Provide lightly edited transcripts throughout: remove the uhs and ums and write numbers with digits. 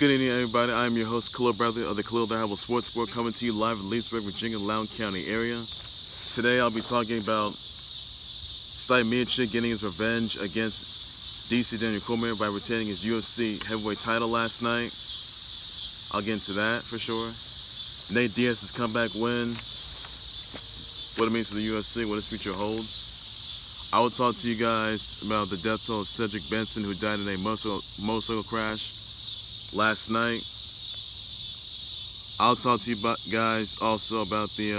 Good evening, everybody. I am your host, Khalil Bradley of the Khalil the Hannibal Sports Board, coming to you live in Leesburg, Virginia, Loudoun County area. Today, I'll be talking about Stipe Miocic getting his revenge against DC Daniel Cormier by retaining his UFC heavyweight title last night. I'll get into that for sure. Nate Diaz's comeback win, what it means for the UFC, what his future holds. I will talk to you guys about the death toll of Cedric Benson, who died in a motorcycle crash last night. I'll talk to you guys also about the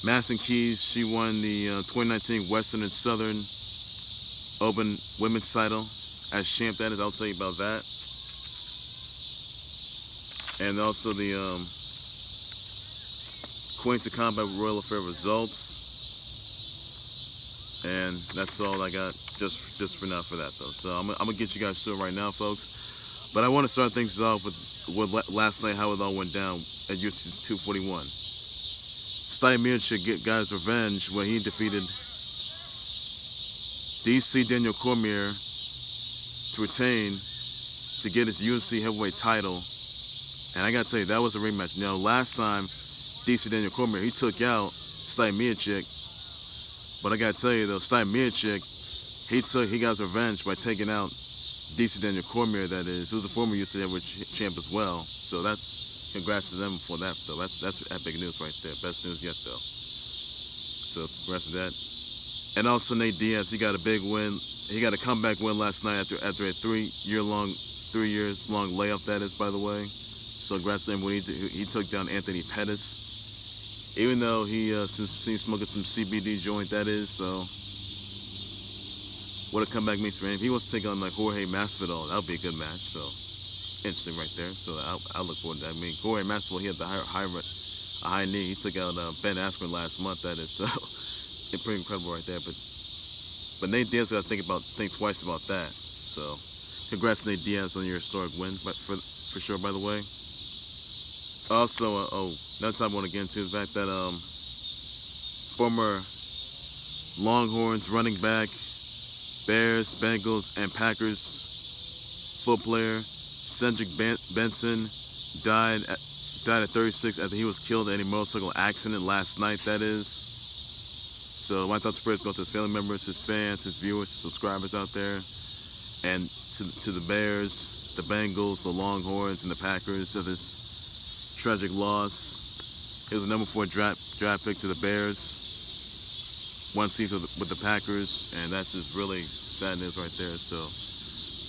Madison Keys. She won the 2019 Western and Southern Open Women's title as champ. That is, I'll tell you about that. And also the Queens of Combat Royal Affair results. And that's all I got just for now for that though. So I'm gonna get you guys to it right now, folks. But I want to start things off with last night, how it all went down at UFC 241. Stipe Miocic got his revenge when he defeated DC Daniel Cormier to retain to get his UFC heavyweight title. And I gotta tell you, that was a rematch. Now, last time DC Daniel Cormier, he took out Stipe Miocic. But I gotta tell you though, Stipe Miocic, he got his revenge by taking out DC Daniel Cormier, that is, who's a former UFC heavyweight champ as well. So that's, congrats to them for that though. That's epic news right there. Best news yet though. So congrats to that. And also Nate Diaz, he got a big win. He got a comeback win last night after a 3 years long layoff, that is, by the way. So congrats to him when he took down Anthony Pettis. Even though he seen smoking some CBD joint, that is, so what a comeback means for him. If he wants to take on like Jorge Masvidal, that would be a good match. So interesting right there. So I'll look forward to that. I mean, Jorge Masvidal, he had the high knee. He took out Ben Askren last month, that is. So it's pretty incredible right there. But Nate Diaz got to think twice about that. So congrats Nate Diaz on your historic win, but for sure, by the way. Also, another time I want to get into the fact that former Longhorns running back, Bears, Bengals, and Packers football player Cedric Benson died at 36 after he was killed in a motorcycle accident last night, that is. So my thoughts and prayers go to his family members, his fans, his viewers, his subscribers out there, and to the Bears, the Bengals, the Longhorns, and the Packers of this tragic loss. He was the number 4 draft pick to the Bears. One season with the Packers, and that's just really sad news right there. So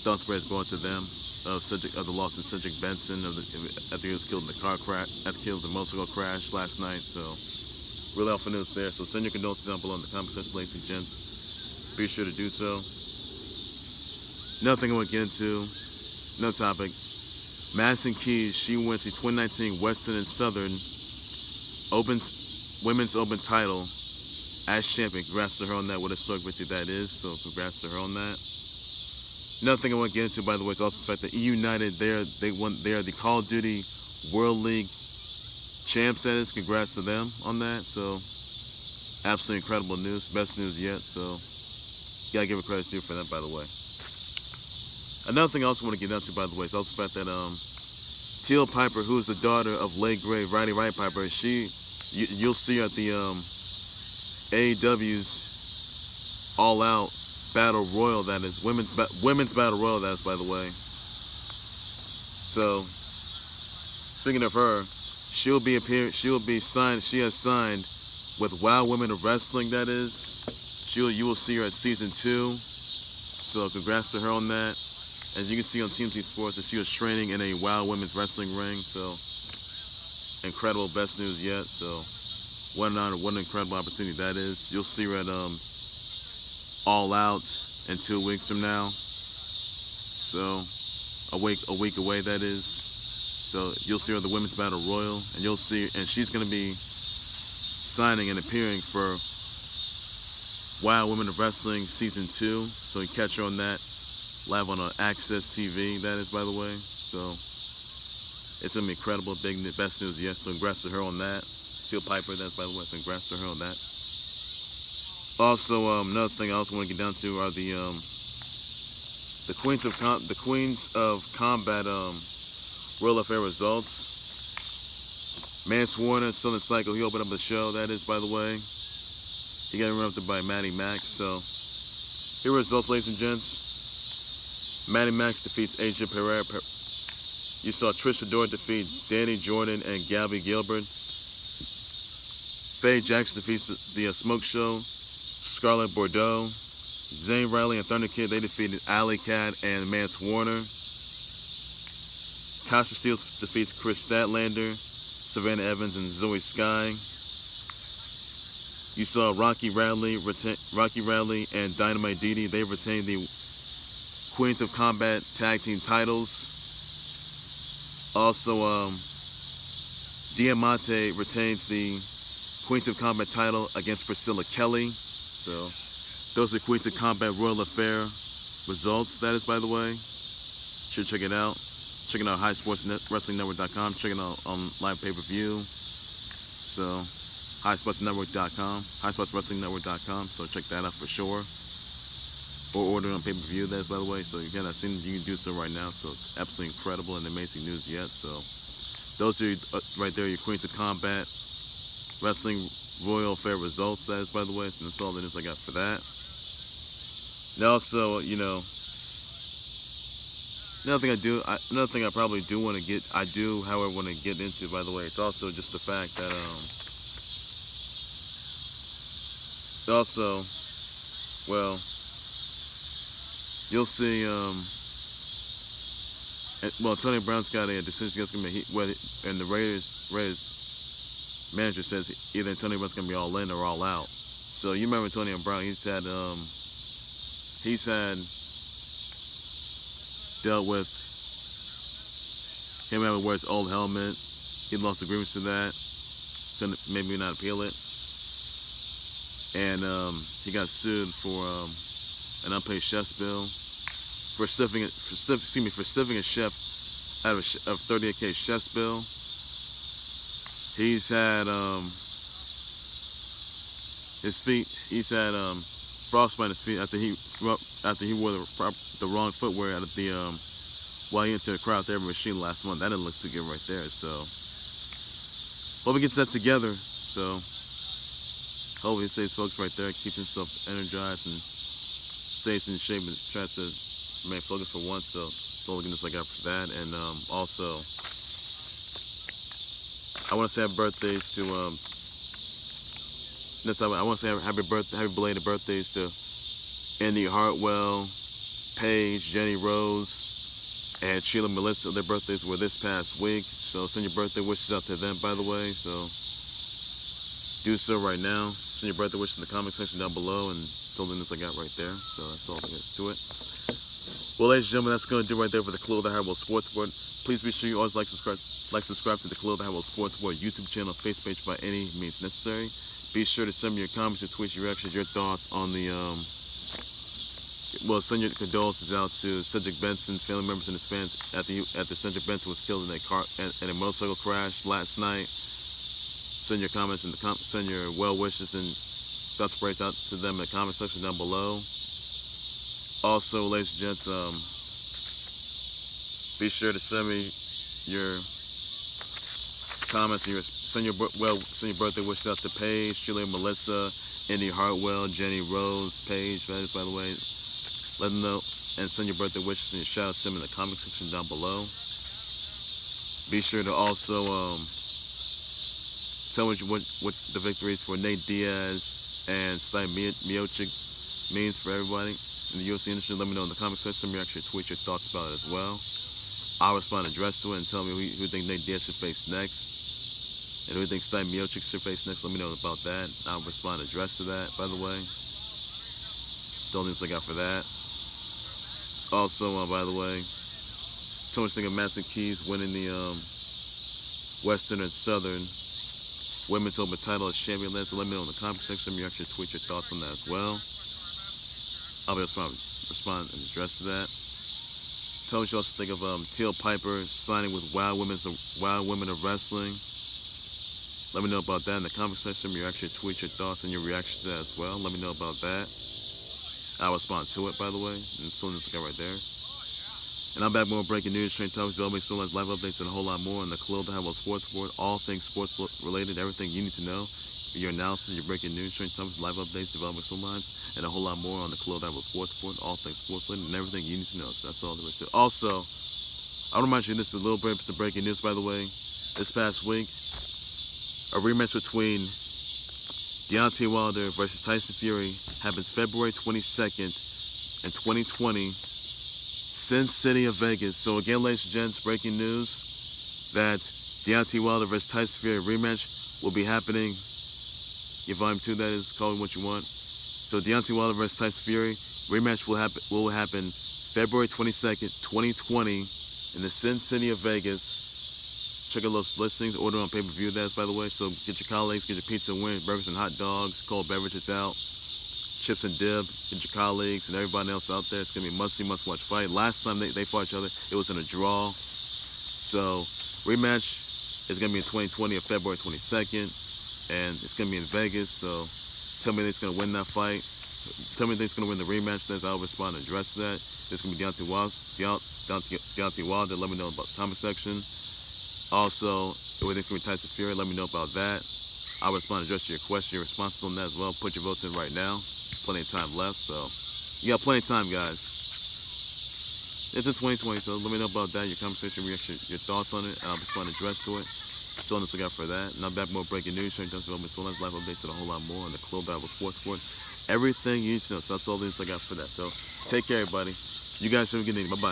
thoughts and prayers going to them of the loss of Cedric Benson after he was killed in the car crash, after he was in the motorcycle crash last night. So really awful news there. So send your condolences down below in the comment section, ladies and gents. Be sure to do so. Another thing I want to get into, another topic. Madison Keys, she wins the 2019 Western and Southern Women's Open title as champion. Congrats to her on that. What a historic victory that is. So congrats to her on that. Another thing I want to get into, by the way, is also the fact that E United, they are the Call of Duty World League champs. That is, congrats to them on that. So absolutely incredible news, best news yet. So gotta give a credit to you for that, by the way. Another thing I also want to get into, by the way, is also the fact that Teal Piper, who is the daughter of late great Roddy Piper, you'll see her at the AEW's All Out Battle Royal, that is women's Battle Royal, that is, by the way. So speaking of her, she has signed with Wow Women of Wrestling, that is. You will see her at season 2. So congrats to her on that. As you can see on TMZ Sports, that she was training in a Wild Women's Wrestling ring. So incredible, best news yet. So what an honor, what an incredible opportunity that is. You'll see her at All Out in 2 weeks from now. So a week away, that is. So you'll see her at the Women's Battle Royal, and she's going to be signing and appearing for Wild Women of Wrestling season 2. So you catch her on that. Live on Access TV, that is, by the way. So it's gonna be incredible, best news yet. So congrats to her on that. Teal Piper, that's, by the way. So congrats to her on that. Also, another thing I also want to get down to are the the Queens of Combat Royal Affair results. Mance Warner, Southern Cycle, he opened up the show, that is, by the way. He got interrupted by Maddie Maxx, so here are results, ladies and gents. Maddie Maxx defeats AJ Perera. You saw Trish Adora defeat Dani, Jordan, and Gabby Gilbert. Faye Jackson defeats the Smoke Show, Scarlett Bordeaux. Zane, Radley, and Thunderkitty, they defeated Allie, Cat, and Mance Warner. Tasha Steelz defeats Kris Statlander, Savannah Evans, and Zoey Skye. You saw Rocky Radley and Dynamite Didi. They retained the Queens of Combat Tag Team titles. Also, Diamante retains the Queens of Combat title against Priscilla Kelly. So, those are Queens of Combat Royal Affair results. That is, by the way. Should check it out. Check it out highsportswrestlingnetwork.com. Check it out on live pay-per-view. So, highsportsnetwork.com, highsportswrestlingnetwork.com. So check that out for sure. Or order on pay-per-view. That is, by the way. So again, I've seen you can do so right now. So it's absolutely incredible and amazing news yet. So those are right there, your Queens of Combat Wrestling Royal Affair results. That is, by the way. So that's all the news I got for that. And also, you know, another thing I probably do want to get, however, want to get into, by the way, it's also just the fact that, also, well, you'll see, well, Tony Brown's got a decision against him, and the Raiders manager says either Tony Brown's going to be all in or all out. So you remember Tony Brown, he's had dealt with him having to wear his old helmet. He lost agreements to that. Couldn't maybe not appeal it. And he got sued for an unpaid chef's bill for stuffing a chef out of a $38K chef's bill. He's had he's had frostbite on his feet after he wore the wrong footwear out of the while he entered the crowd there machine last month. That didn't look too good right there. So hope he gets that together. So hopefully he stays focused right there, keeps himself energized and stays in shape and tries to remain focused for once. So that's all the goodness I got for that. And also I want to say happy birthdays to I want to say happy belated birthdays to Andy Hartwell, Paige, Jenny Rose, and Sheila Melissa. Their birthdays were this past week, so send your birthday wishes out to them, by the way. So do so right now. Send your birthday wishes in the comment section down below, and it's all the news I got right there. So that's all there is to it. Well, ladies and gentlemen, that's going to do right there for the Clue of the Hardwell Sports Board. Please be sure you always subscribe to the Clue of the Hardwell Sports Board YouTube channel, Facebook page by any means necessary. Be sure to send me your comments, your tweets, your reactions, your thoughts on the, send your condolences out to Cedric Benson, family members and his fans after Cedric Benson was killed in a motorcycle crash last night. Send your comments and send your well wishes and thoughts prayers out to them in the comment section down below. Also, ladies and gents, be sure to send me your comments and send your birthday wishes out to Paige, Sheila, Melissa, Indy Hartwell, Jenny Rose, Paige, that is, by the way. Let them know and send your birthday wishes and your shout outs to them in the comment section down below. Be sure to also tell me what the victories for Nate Diaz and Stipe Miocic means for everybody in the UFC industry. Let me know in the comment section. You actually tweet your thoughts about it as well. I'll respond and address to it and tell me who you think Nate Diaz should face next. And who thinks Stipe Miocic should face next, let me know about that. I'll respond and address to that, by the way. Don't news I got for that. Also, by the way, so much thing of Madison Keys winning the Western and Southern Women's Open title as champion. So let me know in the comment section. You actually tweet your thoughts on that as well. I'll be able to respond and address to that. Tell me what you also think of Teal Piper signing with Wild Women of Wrestling. Let me know about that in the comment section. You actually tweet your thoughts and your reactions to that as well. Let me know about that. I'll respond to it, by the way. And as soon as I get right there. And I'm back more breaking news, training topics, development, storylines, live updates, and a whole lot more on the Clubhouse Sports Board. All things sports related, everything you need to know. Your analysis, your breaking news, training topics, live updates, development, storylines, and a whole lot more on the Clubhouse Sports Board. All things sports related and everything you need to know. So that's all there is to it. Also, I want to mention this is a little bit of breaking news, by the way. This past week, a rematch between Deontay Wilder versus Tyson Fury happens February 22nd in 2020. Sin City of Vegas. So again, ladies and gents, breaking news that Deontay Wilder versus Tyson Fury rematch will be happening. Your volume 2, that is, call it what you want. So Deontay Wilder versus Tyson Fury rematch will happen February 22nd, 2020 in the Sin City of Vegas. Check out those listings. Order on pay-per-view, that's, by the way. So get your colleagues, get your pizza and wings, burgers and hot dogs, cold beverages out. Chips and dip, get your colleagues and everybody else out there. It's going to be a must-see, must-watch fight. Last time they fought each other, it was in a draw. So, rematch is going to be in 2020 on February 22nd, and it's going to be in Vegas. So, tell me who's going to win that fight. Tell me who's going to win the rematch. I'll respond and address that. There's going to be Deontay Wilder. Let me know about the comment section. Also, if it's going to be Tyson Fury, let me know about that. I'll respond and address your question, your responses on that as well. Put your votes in right now. Plenty of time left, so you got plenty of time, guys. It's in 2020, so let me know about that, your conversation, reaction, your thoughts on it, and I'll respond and address to it. So on this look out for that. And I'm back more breaking news, showing development, storylines, live updates, and a whole lot more on the Clubhouse Sports Board. Everything you need to know. So that's all the news I got for that. So take care, everybody. You guys have a good evening. Bye-bye.